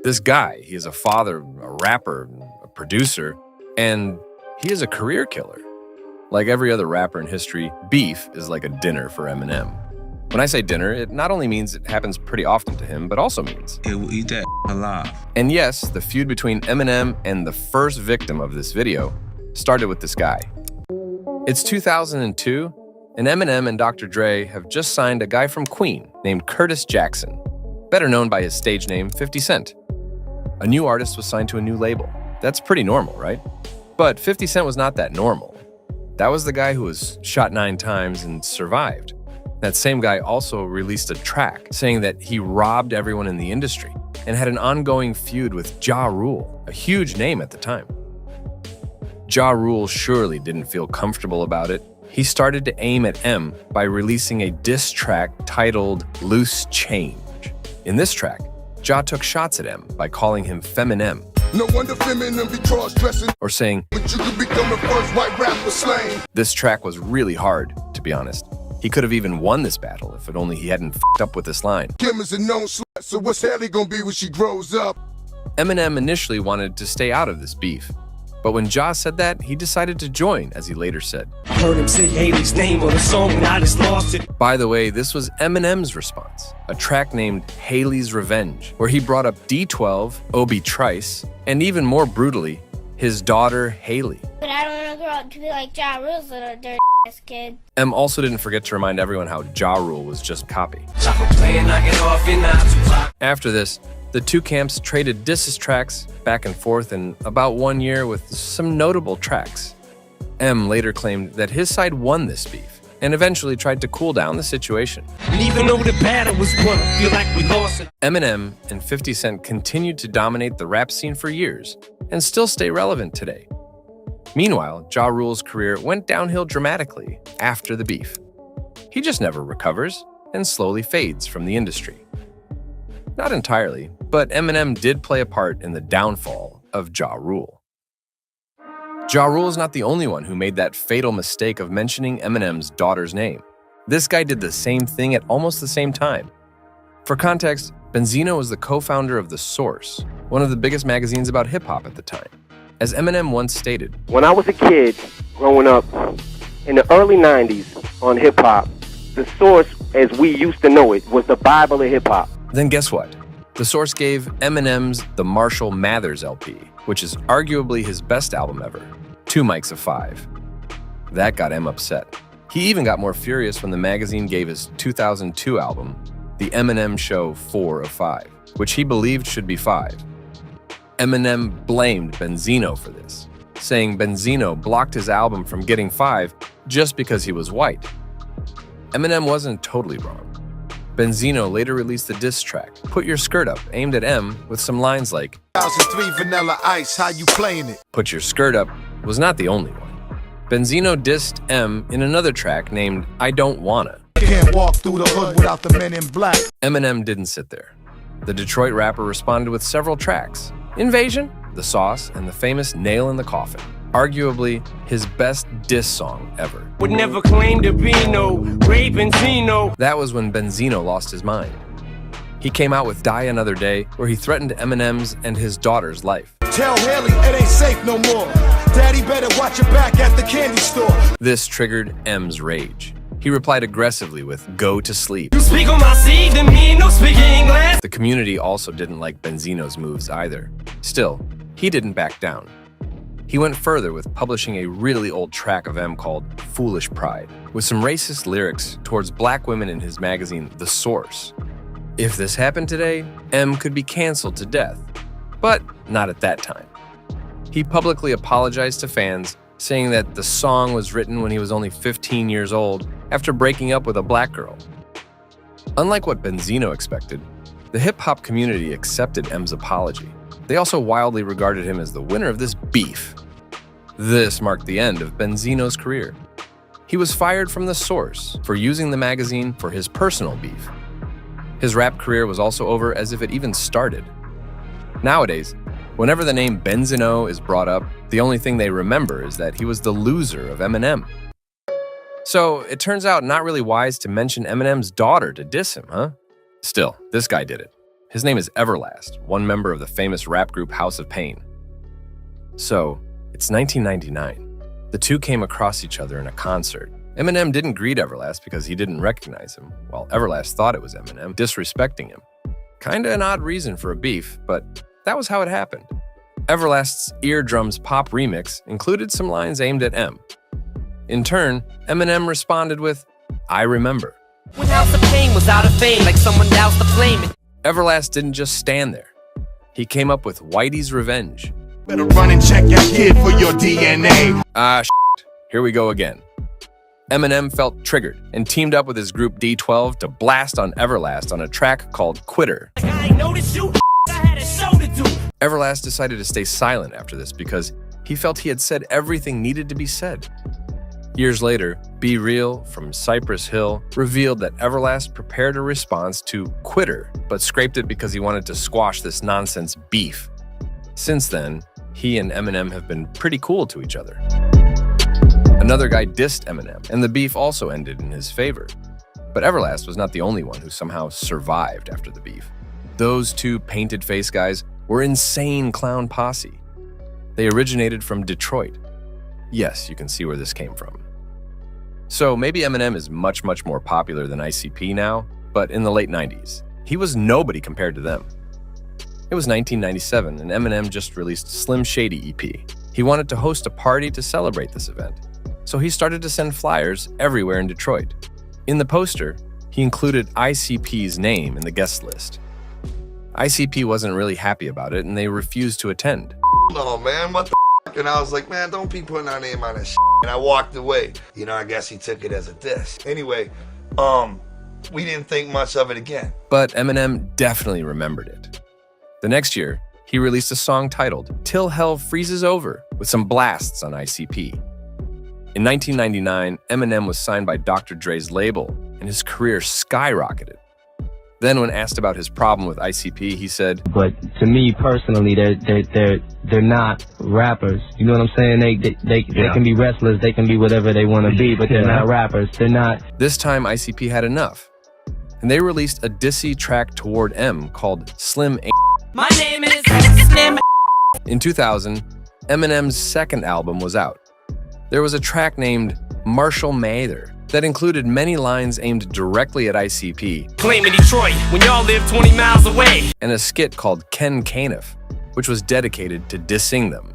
This guy, he is a father, a rapper, a producer, and he is a career killer. Like every other rapper in history, beef is like a dinner for Eminem. When I say dinner, it not only means it happens pretty often to him, but also means it will eat that alive. And yes, the feud between Eminem and the first victim of this video started with this guy. It's 2002, and Eminem and Dr. Dre have just signed a guy from Queen named Curtis Jackson, better known by his stage name 50 Cent. A new artist was signed to a new label. That's pretty normal, right? But 50 Cent was not that normal. That was the guy who was shot 9 times and survived. That same guy also released a track saying that he robbed everyone in the industry and had an ongoing feud with Ja Rule, a huge name at the time. Ja Rule surely didn't feel comfortable about it. He started to aim at M by releasing a diss track titled Loose Change. In this track, Ja took shots at M by calling him Feminem. No wonder Eminem be cross-dressing. Or saying, but you could become the first white rapper slain. This track was really hard, to be honest. He could have even won this battle if only he hadn't f***ed up with this line. Kim is a known slut, so what's Haley gonna be when she grows up? Eminem initially wanted to stay out of this beef. But when Ja said that, he decided to join, as he later said. I heard him say Haley's name on a song and I just lost it. By the way, this was Eminem's response, a track named Haley's Revenge, where he brought up D12, Obi Trice, and even more brutally, his daughter Haley. But I don't want to grow up to be like Ja Rule's little dirty ass kid. M also didn't forget to remind everyone how Ja Rule was just copy. After this, the two camps traded disses tracks back and forth in about 1 year with some notable tracks. M later claimed that his side won this beef and eventually tried to cool down the situation. And even though the battle was won, I feel like we lost it. Eminem and 50 Cent continued to dominate the rap scene for years and still stay relevant today. Meanwhile, Ja Rule's career went downhill dramatically after the beef. He just never recovers and slowly fades from the industry. Not entirely, but Eminem did play a part in the downfall of Ja Rule. Ja Rule is not the only one who made that fatal mistake of mentioning Eminem's daughter's name. This guy did the same thing at almost the same time. For context, Benzino was the co-founder of The Source, one of the biggest magazines about hip-hop at the time. As Eminem once stated, when I was a kid growing up in the early 90s on hip-hop, The Source, as we used to know it, was the Bible of hip-hop. Then guess what? The Source gave Eminem's The Marshall Mathers LP, which is arguably his best album ever, 2 mics of 5. That got M upset. He even got more furious when the magazine gave his 2002 album, The Eminem Show, 4 of 5, which he believed should be 5. Eminem blamed Benzino for this, saying Benzino blocked his album from getting 5 just because he was white. Eminem wasn't totally wrong. Benzino later released the diss track, Put Your Skirt Up, aimed at M with some lines like, 2003 Vanilla Ice, how you playing it? Put Your Skirt Up was not the only one. Benzino dissed M in another track named I Don't Wanna. Can't walk through the hood without the men in black. Eminem didn't sit there. The Detroit rapper responded with several tracks, Invasion, The Sauce, and the famous Nail in the Coffin, arguably his best diss song ever. Would never claim to be no Ray Benzino. That was when Benzino lost his mind. He came out with Die Another Day, where he threatened Eminem's and his daughter's life. Tell Haley it ain't safe no more. Daddy better watch your back at the candy store. This triggered M's rage. He replied aggressively with Go to Sleep. You speak on my seed to me, no speaking English. The community also didn't like Benzino's moves either. Still, he didn't back down. He went further with publishing a really old track of M called Foolish Pride, with some racist lyrics towards black women in his magazine, The Source. If this happened today, M could be canceled to death, but not at that time. He publicly apologized to fans, saying that the song was written when he was only 15 years old after breaking up with a black girl. Unlike what Benzino expected, the hip-hop community accepted M's apology. They also wildly regarded him as the winner of this beef. This marked the end of Benzino's career. He was fired from The Source for using the magazine for his personal beef. His rap career was also over as if it even started. Nowadays, whenever the name Benzino is brought up, the only thing they remember is that he was the loser of Eminem. So it turns out not really wise to mention Eminem's daughter to diss him, huh? Still, this guy did it. His name is Everlast, one member of the famous rap group House of Pain. So, it's 1999. The two came across each other in a concert. Eminem didn't greet Everlast because he didn't recognize him, while Everlast thought it was Eminem, disrespecting him. Kinda an odd reason for a beef, but that was how it happened. Everlast's Eardrums Pop remix included some lines aimed at M. In turn, Eminem responded with, "I remember." When House of Pain was out of fame, like someone doused the flame. Everlast didn't just stand there. He came up with Whitey's Revenge. Better run and check that kid for your DNA. Here we go again. Eminem felt triggered and teamed up with his group D12 to blast on Everlast on a track called Quitter. I ain't noticed you, I had a show to do. Everlast decided to stay silent after this because he felt he had said everything needed to be said. Years later, Be Real from Cypress Hill revealed that Everlast prepared a response to Quitter, but scraped it because he wanted to squash this nonsense beef. Since then, he and Eminem have been pretty cool to each other. Another guy dissed Eminem, and the beef also ended in his favor. But Everlast was not the only one who somehow survived after the beef. Those two painted face guys were insane clown posse. They originated from Detroit. Yes, you can see where this came from. So maybe Eminem is much, much more popular than ICP now, but in the late 90s, he was nobody compared to them. It was 1997, and Eminem just released Slim Shady EP. He wanted to host a party to celebrate this event, so he started to send flyers everywhere in Detroit. In the poster, he included ICP's name in the guest list. ICP wasn't really happy about it, and they refused to attend. No, man, what the f? And I was like, man, don't be putting our name on this. And I walked away. You know, I guess he took it as a diss. Anyway, we didn't think much of it again. But Eminem definitely remembered it. The next year, he released a song titled Till Hell Freezes Over with some blasts on ICP. In 1999, Eminem was signed by Dr. Dre's label, and his career skyrocketed. Then when asked about his problem with ICP, he said, "But to me personally, they're not rappers. You know what I'm saying? They can be wrestlers, they can be whatever they want to be, but they're not rappers. They're not." This time, ICP had enough, and they released a dissy track toward M called Slim A. My name is Slim. In 2000, Eminem's second album was out. There was a track named Marshall Mather that included many lines aimed directly at ICP. Claiming Detroit when y'all live 20 miles away. And a skit called Ken Caniff, which was dedicated to dissing them.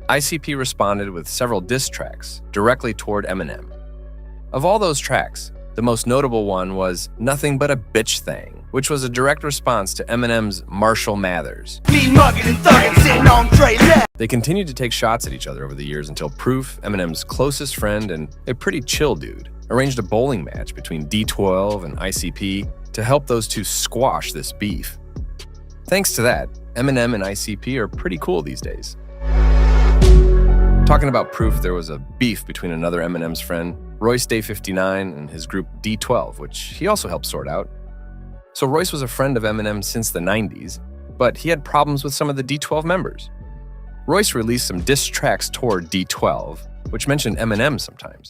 ICP responded with several diss tracks directly toward Eminem. Of all those tracks, the most notable one was Nothing But a Bitch Thing, which was a direct response to Eminem's Marshall Mathers. They continued to take shots at each other over the years until Proof, Eminem's closest friend and a pretty chill dude, arranged a bowling match between D12 and ICP to help those two squash this beef. Thanks to that, Eminem and ICP are pretty cool these days. Talking about Proof, there was a beef between another Eminem's friend, Royce Day 59, and his group D12, which he also helped sort out. So Royce was a friend of Eminem since the 90s, but he had problems with some of the D12 members. Royce released some diss tracks toward D12, which mentioned Eminem sometimes.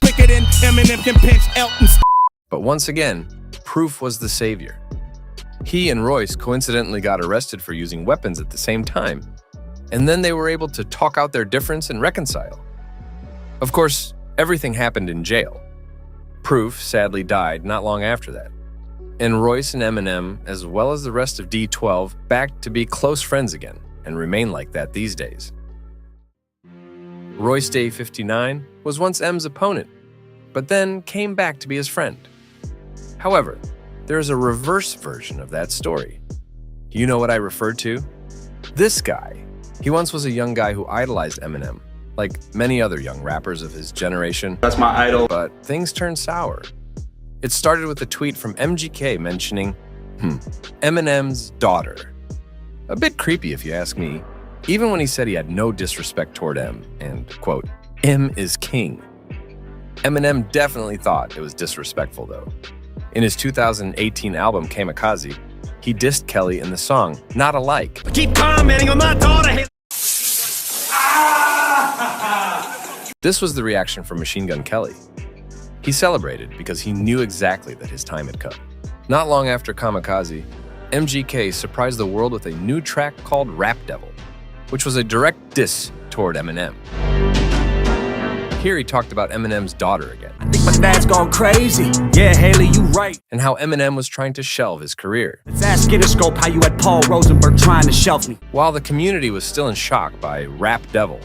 But once again, Proof was the savior. He and Royce coincidentally got arrested for using weapons at the same time, and then they were able to talk out their difference and reconcile. Of course, everything happened in jail. Proof sadly died not long after that. And Royce and Eminem, as well as the rest of D12, back to be close friends again, and remain like that these days. Royce Day 59 was once M's opponent, but then came back to be his friend. However, there is a reverse version of that story. You know what I refer to? This guy. He once was a young guy who idolized Eminem, like many other young rappers of his generation. That's my idol. But things turned sour. It started with a tweet from MGK mentioning, Eminem's daughter. A bit creepy if you ask me, even when he said he had no disrespect toward M and, quote, M is king. Eminem definitely thought it was disrespectful though. In his 2018 album Kamikaze, he dissed Kelly in the song Not Alike. Keep commenting on my daughter. This was the reaction from Machine Gun Kelly. He celebrated because he knew exactly that his time had come. Not long after Kamikaze, MGK surprised the world with a new track called Rap Devil, which was a direct diss toward Eminem. Here he talked about Eminem's daughter again. I think my dad's gone crazy. Yeah, Haley, you right. And how Eminem was trying to shelve his career. Let's ask Interscope how you had Paul Rosenberg trying to shelf me. While the community was still in shock by Rap Devil,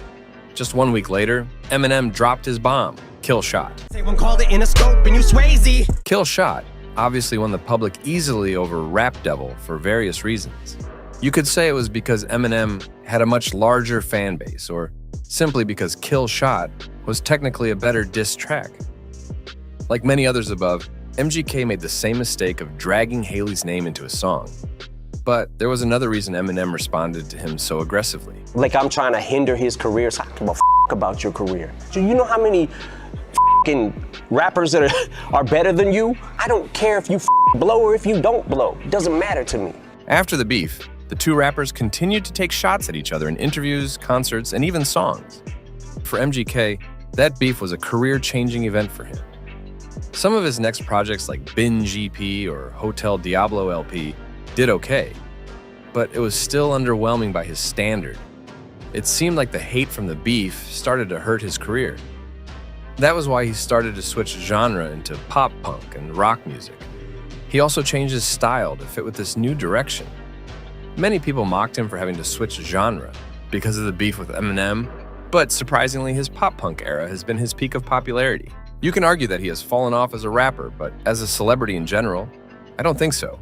just 1 week later, Eminem dropped his bomb, Kill Shot. Someone called it Interscope and you Swayze. Kill Shot obviously won the public easily over Rap Devil for various reasons. You could say it was because Eminem had a much larger fan base, or simply because Kill Shot was technically a better diss track. Like many others above, MGK made the same mistake of dragging Haley's name into a song. But there was another reason Eminem responded to him so aggressively. Like I'm trying to hinder his career, so I don't give a f about your career. So you know how many f***ing rappers that are better than you? I don't care if you blow or if you don't blow. It doesn't matter to me. After the beef, the two rappers continued to take shots at each other in interviews, concerts, and even songs. For MGK, that beef was a career-changing event for him. Some of his next projects like Binge EP or Hotel Diablo LP did okay, but it was still underwhelming by his standard. It seemed like the hate from the beef started to hurt his career. That was why he started to switch genre into pop punk and rock music. He also changed his style to fit with this new direction. Many people mocked him for having to switch genre because of the beef with Eminem, but surprisingly, his pop punk era has been his peak of popularity. You can argue that he has fallen off as a rapper, but as a celebrity in general, I don't think so.